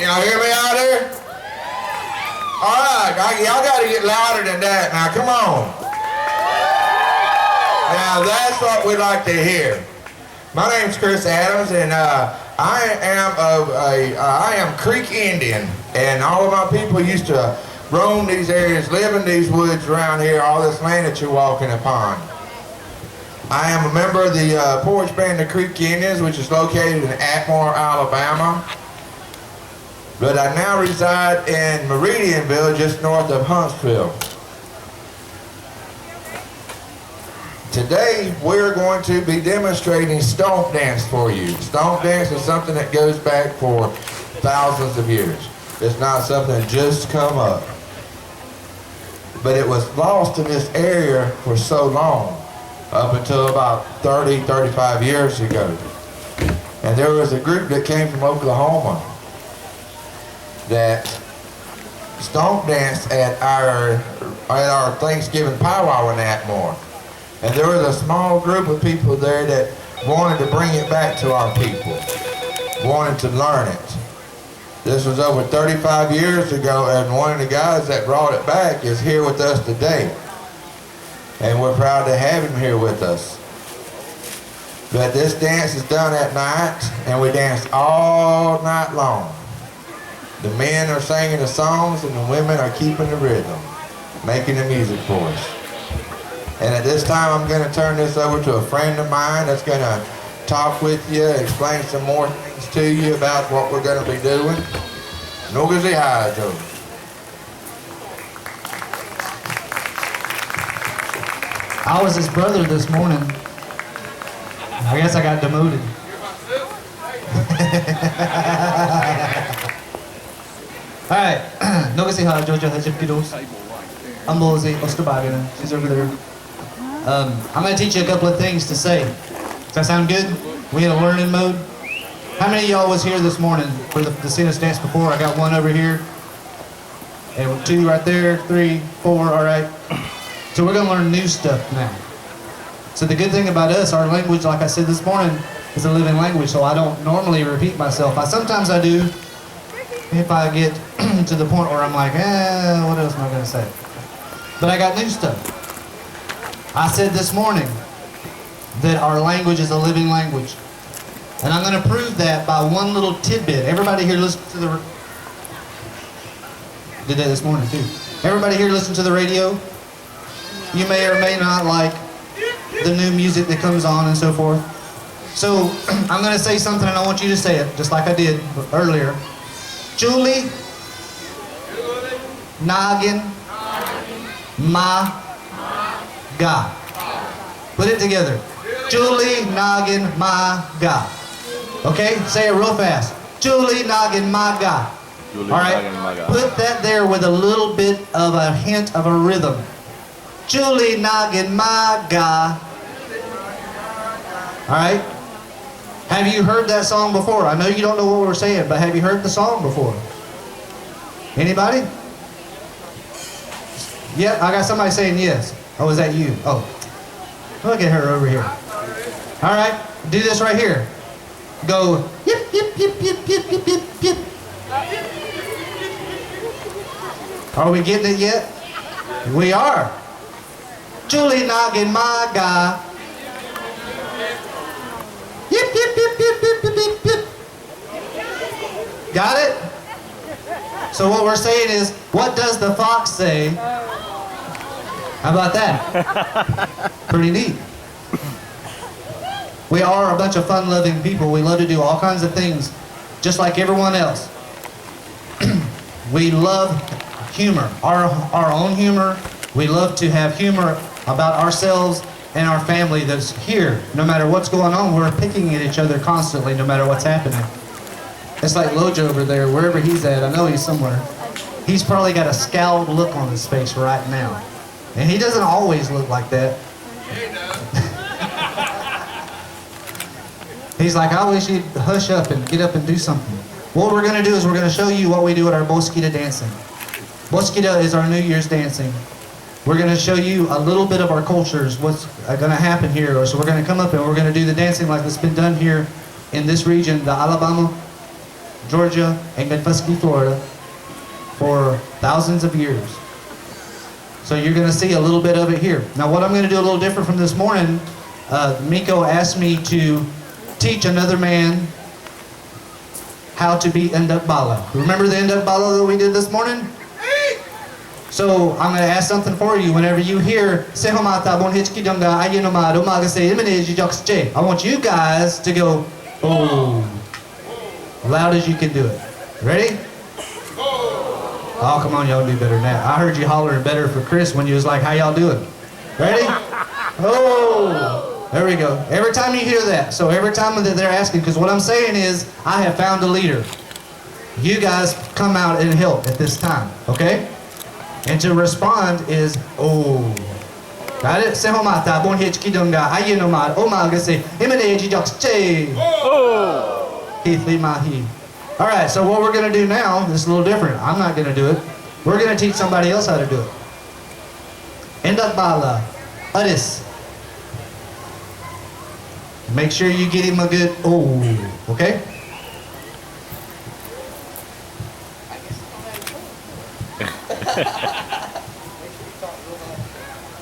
y'all hear me out there? All right, y'all got to get louder than that. Now, come on. Now, that's what we like to hear. My name's Chris Adams, and I am Creek Indian, and all of my people used to roam these areas, live in these woods around here, all this land that you're walking upon. I am a member of the porch band, the Creek Indians, which is located in Atmore, Alabama. But I now reside in Meridianville, just north of Huntsville. Today, we're going to be demonstrating stomp dance for you. Stomp dance is something that goes back for thousands of years. It's not something that just come up. But it was lost in this area for so long, up until about 30, 35 years ago. And there was a group that came from Oklahoma that stomp danced at our Thanksgiving powwow in Atmore. And there was a small group of people there that wanted to bring it back to our people, wanted to learn it. This was over 35 years ago, and one of the guys that brought it back is here with us today. And we're proud to have him here with us. But this dance is done at night, and we dance all night long. The men are singing the songs, and the women are keeping the rhythm, making the music for us. And at this time, I'm going to turn this over to a friend of mine that's going to talk with you, explain some more things to you about what we're going to be doing. Nogazi Hajo. I was his brother this morning. I guess I got demoted. Alright, Nogazi Hajo, Jojo Kidos. I'm Bozi, Ostrabagana. She's over there. I'm going to teach you a couple of things to say. Does that sound good? We in a learning mode? How many of y'all was here this morning for the see us dance before? I got one over here. And two right there, 3, 4, all right. So we're going to learn new stuff now. So the good thing about us, our language, like I said this morning, is a living language, so I don't normally repeat myself. Sometimes I do if I get to the point where I'm like, what else am I going to say? But I got new stuff. I said this morning that our language is a living language. And I'm going to prove that by one little tidbit. Everybody here listen to the... Did that this morning too. Everybody here listen to the radio? You may or may not like the new music that comes on and so forth. So I'm going to say something and I want you to say it, just like I did earlier. Julie, Noggin, Ma, Ga. Put it together. Julie, Noggin, Ma, Ga. Okay? Say it real fast. Julie, Noggin, Ma, Ga. All right? Put that there with a little bit of a hint of a rhythm. Julie, Noggin, Ma, Ga. All right? Have you heard that song before? I know you don't know what we're saying, but have you heard the song before? Anybody? Yeah, I got somebody saying yes. Oh, is that you? Oh. Look at her over here. All right, do this right here. Go, yip, yip, yip, yip, yip, yip, yip, yip. Are we getting it yet? We are. Julie Noggin, my guy. Yip, yip, yip, yip, yip, yip, yip, yip. Got it? So what we're saying is, what does the fox say? How about that? Pretty neat. We are a bunch of fun-loving people. We love to do all kinds of things, just like everyone else. We love humor, our own humor. We love to have humor about ourselves and our family that's here. No matter what's going on, we're picking at each other constantly, no matter what's happening. It's like Lojo over there, wherever he's at. I know he's somewhere. He's probably got a scowled look on his face right now. And he doesn't always look like that. He's like, I wish he'd hush up and get up and do something. What we're going to do is we're going to show you what we do at our Bosquita dancing. Bosquita is our New Year's dancing. We're going to show you a little bit of our cultures, what's going to happen here. So we're going to come up and we're going to do the dancing like it's been done here in this region, the Alabama, Georgia, and Kentucky, Florida for thousands of years. So you're going to see a little bit of it here. Now what I'm going to do a little different from this morning, Miko asked me to teach another man how to be Enduk Bala. Remember the Enduk Bala that we did this morning? So I'm going to ask something for you. Whenever you hear Sehomata Bonhichki Dunga Ayinoma Domagase Imeneji Joksche, I want you guys to go, oh, loud as you can do it. Ready? Oh, come on, y'all do better than that. I heard you hollering better for Chris when you was like, how y'all doing? Ready? Oh, there we go. Every time you hear that, so every time that they're asking, because what I'm saying is, I have found a leader. You guys come out and help at this time, okay? And to respond is, oh. Got it? Sehomata, Bonhichki Dunga, Ayenomad, Omagase, Imeneji Joksche. Oh. Heathly Mahi. All right, so what we're going to do now is a little different. I'm not going to do it. We're going to teach somebody else how to do it. Enduk Bala, Adis. Make sure you get him a good, oh, okay?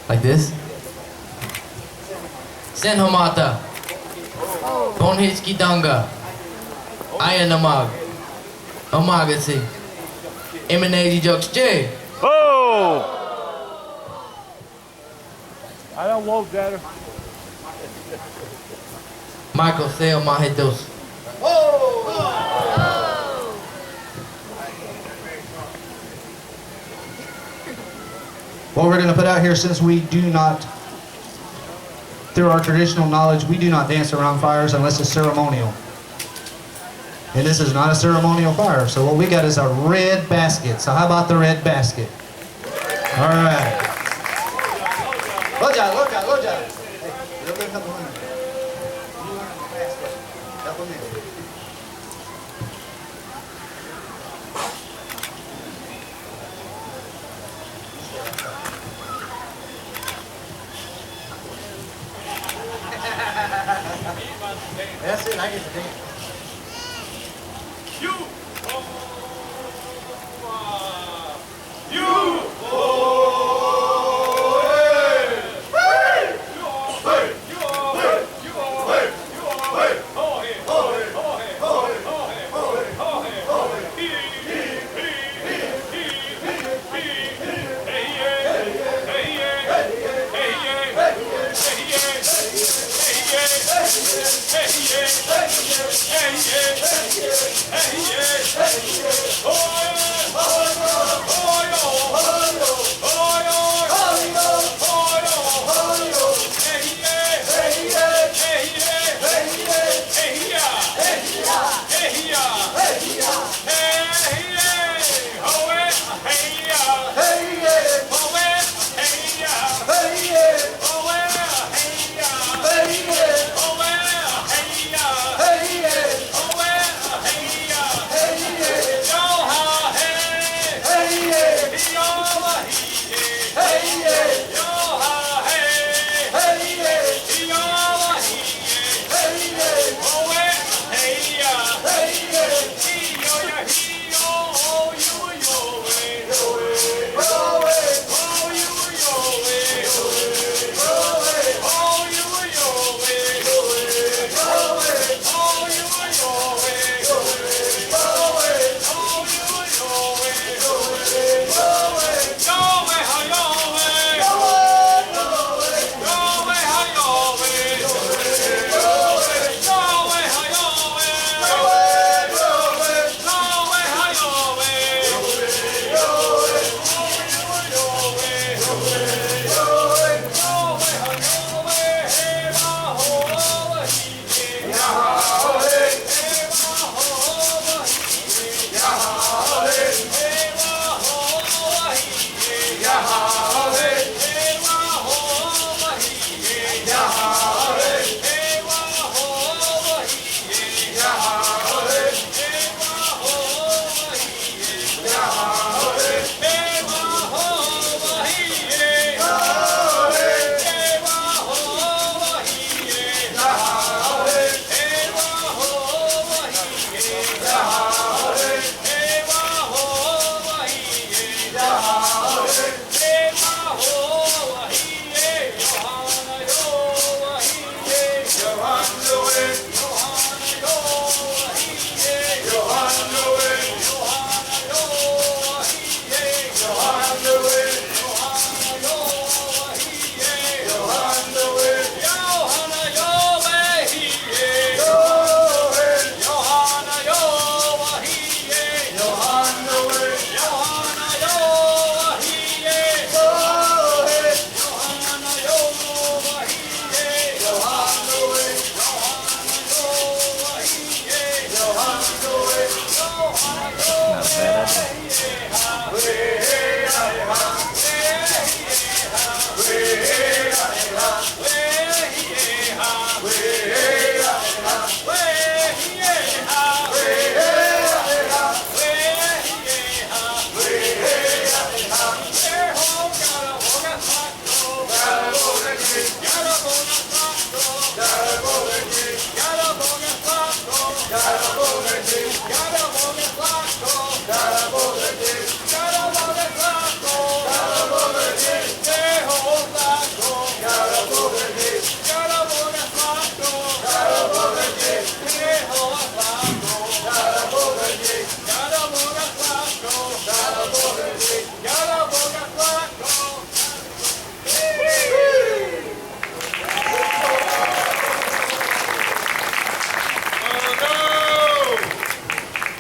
Like this. Senhomata. Bonhichki Danga. Ayanamag. Omagasi. Imeneji Joksche. Oh! I don't want that. Michael Seo Mahidos. What we're going to put out here, since we do not, through our traditional knowledge, we do not dance around fires unless it's ceremonial. And this is not a ceremonial fire. So what we got is a red basket. So how about the red basket? All right. Loja, loja, loja. Hey, look at couple hundred. You want the basket. Couple minutes. That's it, I get the dance.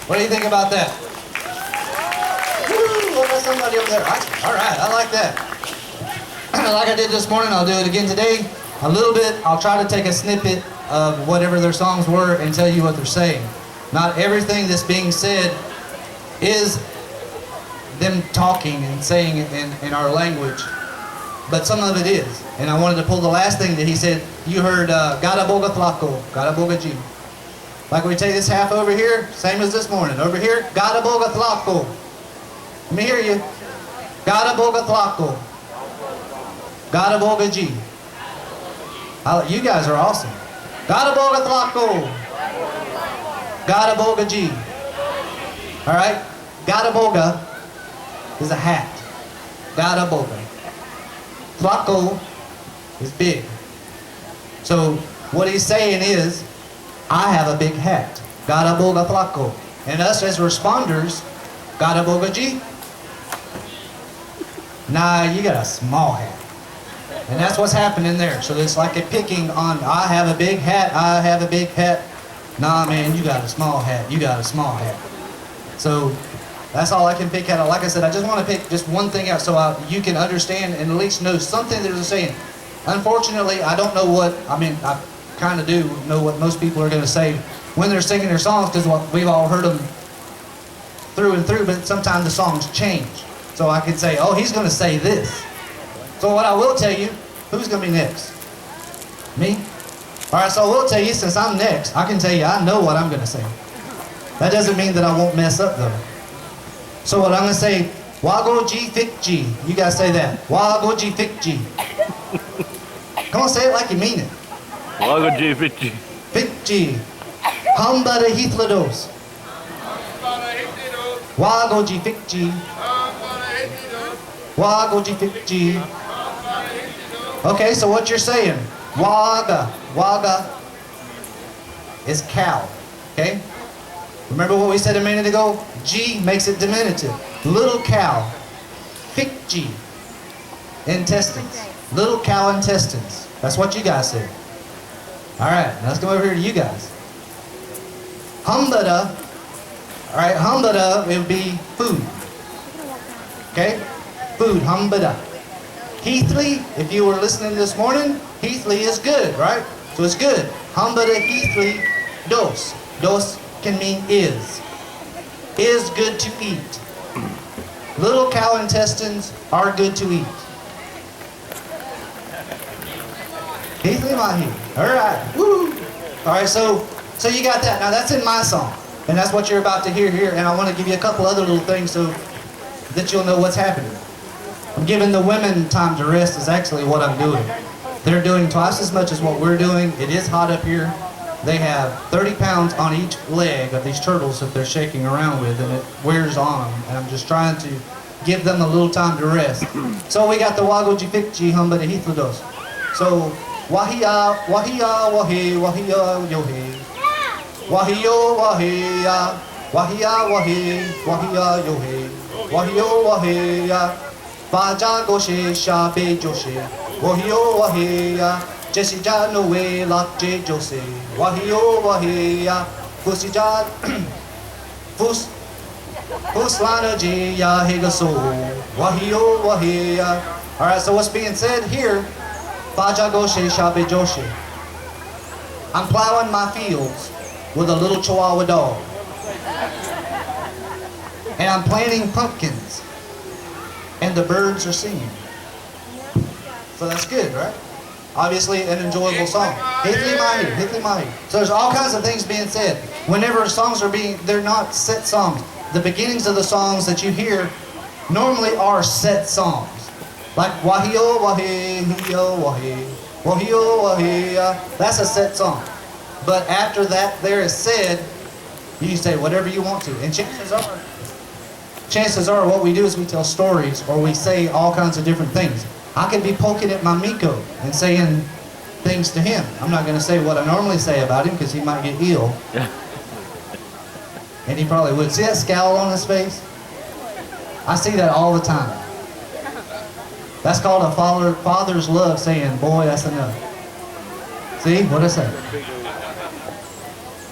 What do you think about that? Woo, what about somebody over there? All right, I like that. Like I did this morning, I'll do it again today. A little bit, I'll try to take a snippet of whatever their songs were and tell you what they're saying. Not everything that's being said is them talking and saying it in our language, but some of it is. And I wanted to pull the last thing that he said. You heard, Gada Boga Tlaco, Gada Boga G. Like we take this half over here, same as this morning. Over here, Gada Boga Tlaco. Let me hear you. Gada Boga Tlaco. Gada Boga G. You guys are awesome. Gada Boga Tlaco. Gada Boga G. All right? Gada Boga is a hat. Gada Boga. Tlaco is big. So what he's saying is, I have a big hat. Gada Boga Tlaco. And us as responders, Gada Boga G. Nah, you got a small hat. And that's what's happening there. So it's like a picking on, I have a big hat, I have a big hat. Nah, man, you got a small hat, you got a small hat. So that's all I can pick out. Like I said, I just want to pick just one thing out so you can understand and at least know something that they're saying. Unfortunately, I don't know what, I kind of do know what most people are going to say when they're singing their songs, because we've all heard them through and through, but sometimes the songs change. So I can say, oh, he's going to say this. So what I will tell you, who's going to be next? Me? All right, so I will tell you, since I'm next, I can tell you I know what I'm going to say. That doesn't mean that I won't mess up, though. So what I'm going to say, Wago G Fik G. You guys say that. Wago G Fik G. Come on, say it like you mean it. Wago G Fitchy. Fik G. Hambada Hithlados. Wago G Fik G. Wago G Fik G. Okay, so what you're saying, Waga is cow, okay? Remember what we said a minute ago? G makes it diminutive. Little cow, Fik G, intestines. Little cow intestines. That's what you guys said. All right, now let's come over here to you guys. Humbada, all right, humbada, it would be food, okay? Food, humbada. Heathly, if you were listening this morning, Heathly is good, right? So it's good. Humbada Heathly dos. Dos can mean is. Is good to eat. Little cow intestines are good to eat. Heathly Mahi. All right. Woo. All right, so you got that. Now that's in my song. And that's what you're about to hear here. And I want to give you a couple other little things so that you'll know what's happening. I'm giving the women time to rest is actually what I'm doing. They're doing twice as much as what we're doing. It is hot up here. They have 30 pounds on each leg of these turtles that they're shaking around with, and it wears on them. And I'm just trying to give them a little time to rest. So we got the Wago Jifikji Humba de Hitlados. So Wahia, Wahia, Wahi, Wahia, Yohi. Wahio, Wahia, Wahia, Wahi, Wahia, Yohi. Wahio, Wahia. Baja Goshe, Shabe Joshe, Wahio Wahia, Jessija Noe, Lakje Jose, Wahio Wahia, Fusija, Fuslana Jia Hegaso, Wahio Wahia. Alright, so what's being said here, Baja Goshe, Shabe Joshe. I'm plowing my fields with a little Chihuahua dog. And I'm planting pumpkins. And the birds are singing. So that's good, right? Obviously an enjoyable song. Hitli Mahi, Hitli Mahi. So there's all kinds of things being said. Whenever songs are they're not set songs. The beginnings of the songs that you hear normally are set songs. Like Wahio Wahi, Hio Wahi, Wahio Wahi. That's a set song. But after that there is said, You can say whatever you want to. And chances are what we do is we tell stories or we say all kinds of different things. I could be poking at my Miko and saying things to him. I'm not going to say what I normally say about him because he might get ill. And he probably would. See that scowl on his face? I see that all the time. That's called a father's love saying, boy, that's enough. See? What'd I say?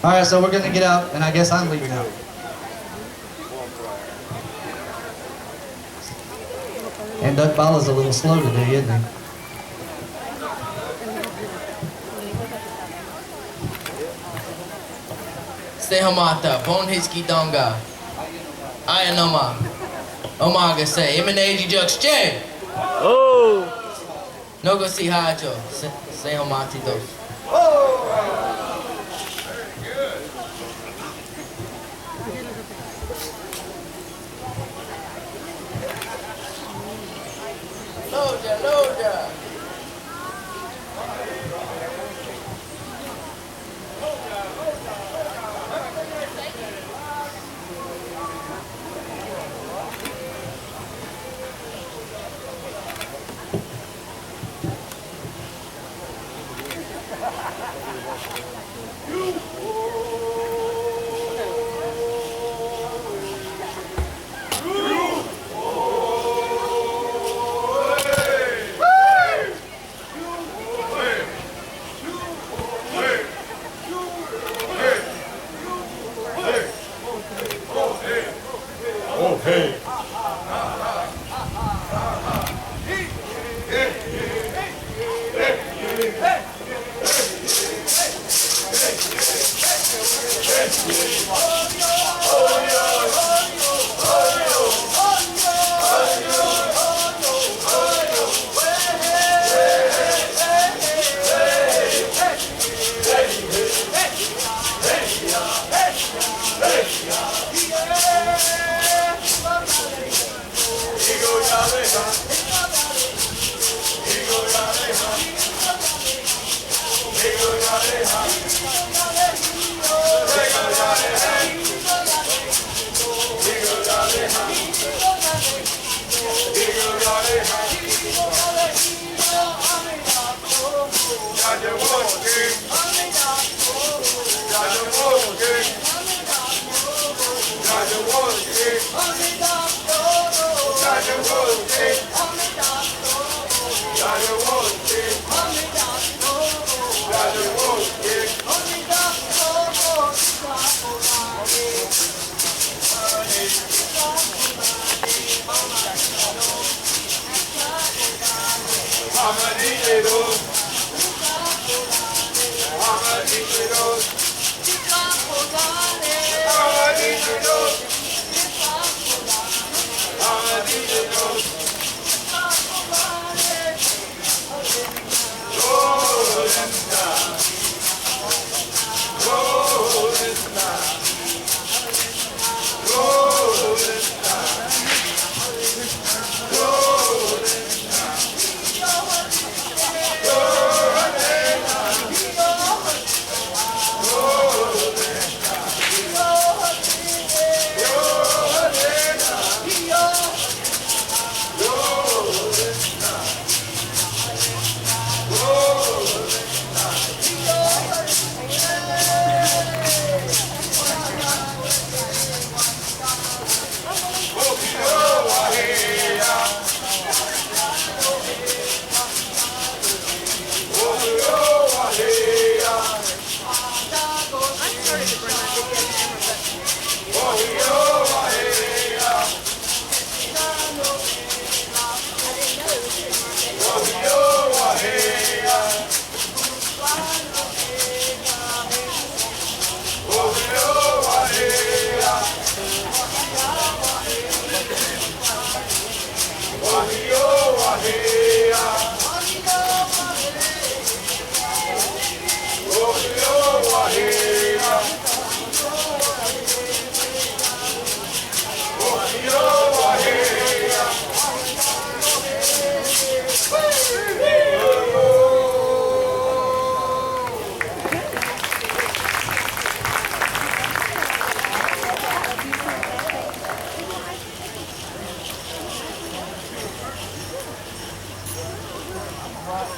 All right, so we're going to get out, and I guess I'm leaving out. And Duck Bala's a little slow today, isn't he? Sehamata, Bonhiski Donga, Ayanoma, Omaga say, Imaneji Jux J. Oh! Nogo si Hajo, Sehamati dos. Loja, Loja.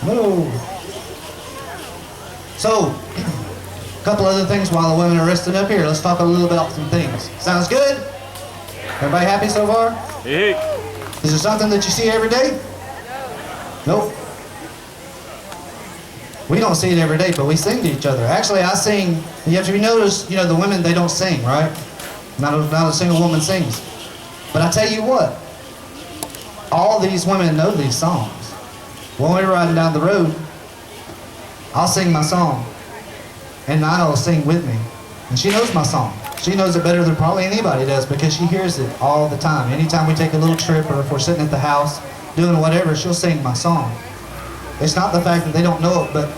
Move. So, a couple other things while the women are resting up here. Let's talk a little about some things. Sounds good? Everybody happy so far? Hey. Is there something that you see every day? Nope. We don't see it every day, but we sing to each other. Actually, I sing. You have to notice, you know, the women, they don't sing, right? Not a single woman sings. But I tell you what, all these women know these songs. When we're riding down the road, I'll sing my song, and Nina will sing with me. And she knows my song. She knows it better than probably anybody does because she hears it all the time. Anytime we take a little trip or if we're sitting at the house doing whatever, she'll sing my song. It's not the fact that they don't know it, but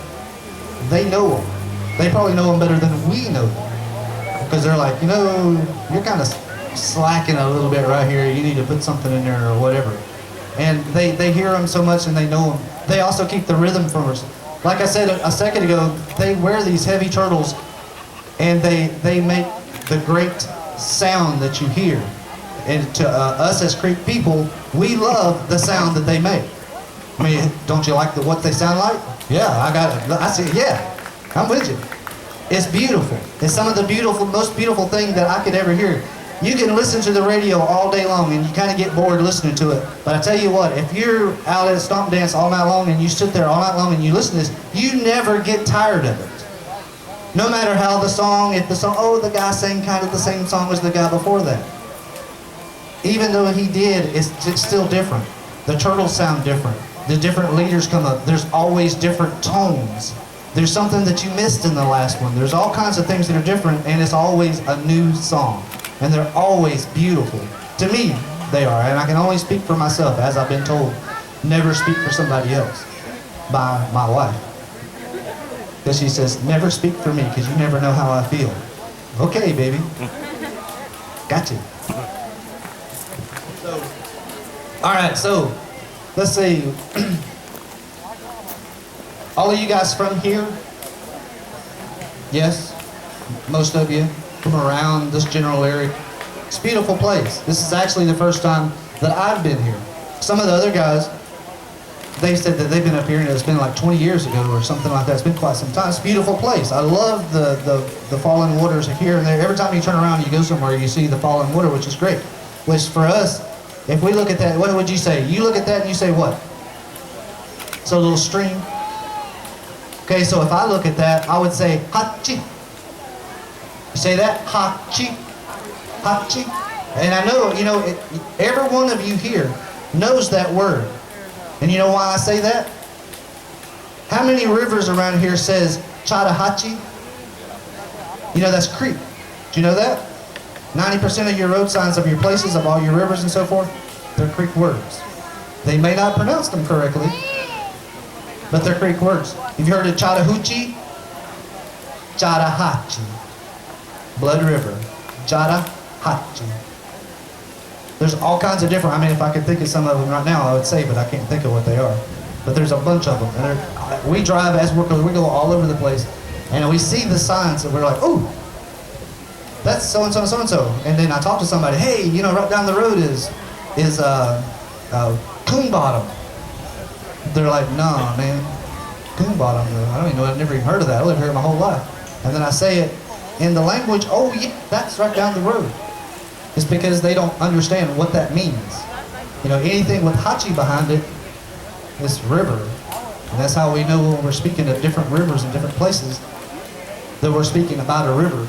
they know them. They probably know them better than we know them. Because they're like, you know, you're kind of slacking a little bit right here. You need to put something in there or whatever. And they hear them so much and they know them. They also keep the rhythm from us. Like I said a second ago, they wear these heavy turtles and they make the great sound that you hear. And to us as Creek people, we love the sound that they make. I mean, don't you like what they sound like? Yeah, I got it. I see, yeah, I'm with you. It's beautiful. It's some of the most beautiful thing that I could ever hear. You can listen to the radio all day long and you kind of get bored listening to it. But I tell you what, if you're out at a stomp dance all night long and you sit there all night long and you listen to this, you never get tired of it. No matter how the song, if the song, oh, the guy sang kind of the same song as the guy before that. Even though he did, it's still different. The turtles sound different. The different leaders come up. There's always different tones. There's something that you missed in the last one. There's all kinds of things that are different, and it's always a new song. And they're always beautiful. To me, they are. And I can only speak for myself, as I've been told. Never speak for somebody else. By my wife. Because she says, never speak for me, because you never know how I feel. Okay, baby. Got you. All right, so let's see. All of you guys from here? Yes? Most of you from around this general area? It's a beautiful place. This is actually the first time that I've been here. Some of the other guys, they said that they've been up here and it's been like 20 years ago or something like that. It's been quite some time. It's a beautiful place. I love the falling waters here and there. Every time you turn around and you go somewhere, you see the falling water, which is great. Which for us, if we look at that, what would you say? You look at that and you say what? It's a little stream. Okay, so if I look at that, I would say hachi. You say that? Hachi. Hachi. And I know, you know, every one of you here knows that word. And you know why I say that? How many rivers around here says Chatahachi? You know, that's creek. Do you know that? 90% of your road signs of your places, of all your rivers and so forth, they're Creek words. They may not pronounce them correctly, but they're Creek words. Have you heard of Chattahoochee? Chattahoochee. Blood River. Chattahoochee. There's all kinds of different, I mean, if I could think of some of them right now, I would say, but I can't think of what they are. But there's a bunch of them. And we drive as we go all over the place, and we see the signs, and we're like, ooh, that's so-and-so and so-and-so. And then I talk to somebody, hey, you know, right down the road is Coon Bottom. They're like, nah, man, Coon Bottom, I don't even know, I've never even heard of that. I lived here my whole life. And then I say it in the language, oh yeah, that's right down the road. It's because they don't understand what that means. You know, anything with hachi behind it, this river. And that's how we know when we're speaking of different rivers in different places, that we're speaking about a river.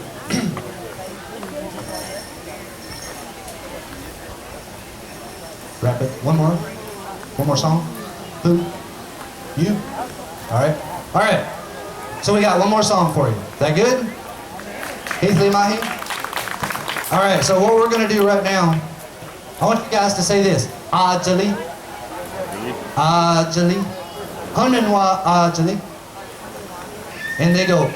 Wrap it. One more song. Who? You? All right. So we got one more song for you. Is that good? Heath Lee Mahi? All right, so what we're gonna do right now, I want you guys to say this. Ajali. Ajali. Hananwa Ajali. And they go.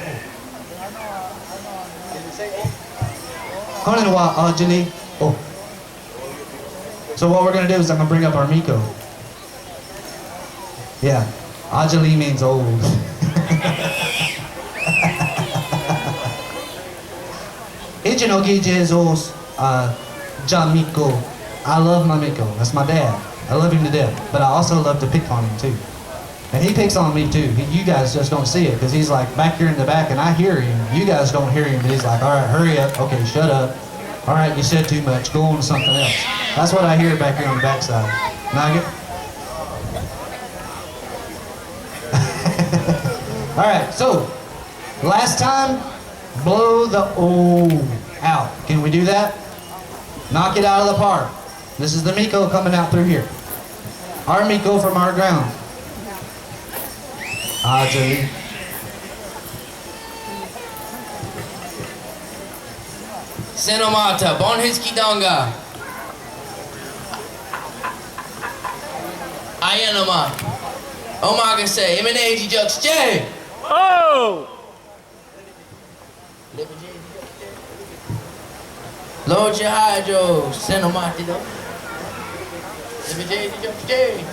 Hananwa Ajali. Oh. So what we're gonna do is I'm gonna bring up our Miko. Yeah, Ajali means old. Ichinogi Jesus Jamiko. I love my Miko. That's my dad. I love him to death. But I also love to pick on him too. And he picks on me too. You guys just don't see it because he's like back here in the back and I hear him. You guys don't hear him. But he's like, all right, hurry up. Okay, shut up. All right, you said too much. Go on to something else. That's what I hear back here on the backside. Nugget? All right, so last time, blow the O out. Can we do that? Knock it out of the park. This is the Miko coming out through here. Our Miko from our ground. Ajay. Senomata, bon hiski donga. Ayanama. Omaga say, Emeneji Jux J. Oh! Lord Hydro, Senomati do. Emeneji Jux J.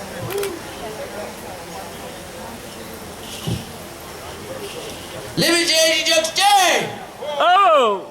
Libby J. Jux J. Oh!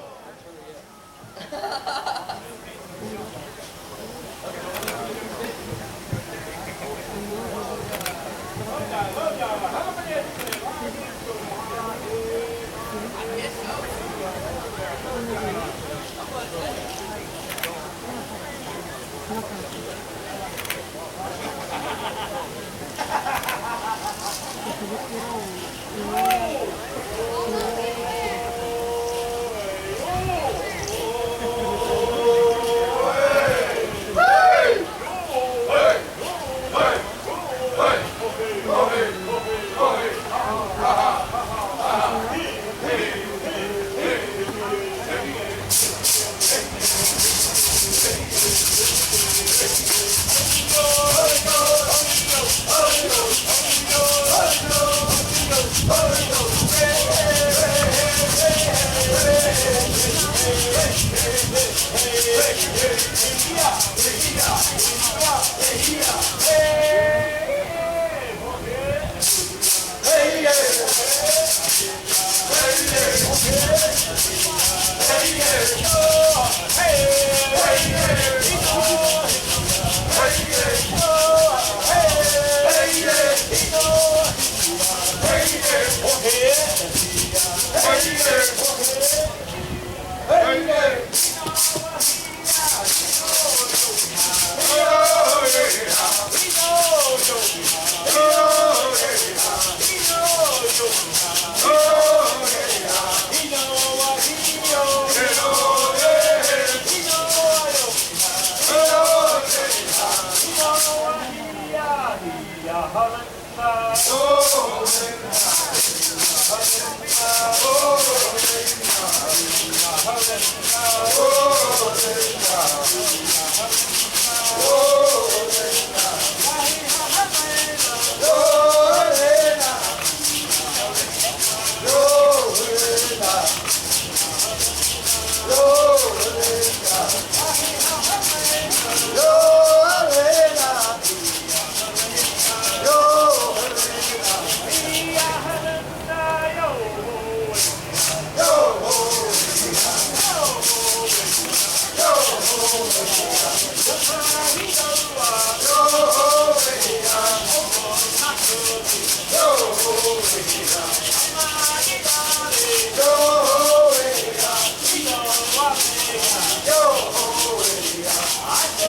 Yo!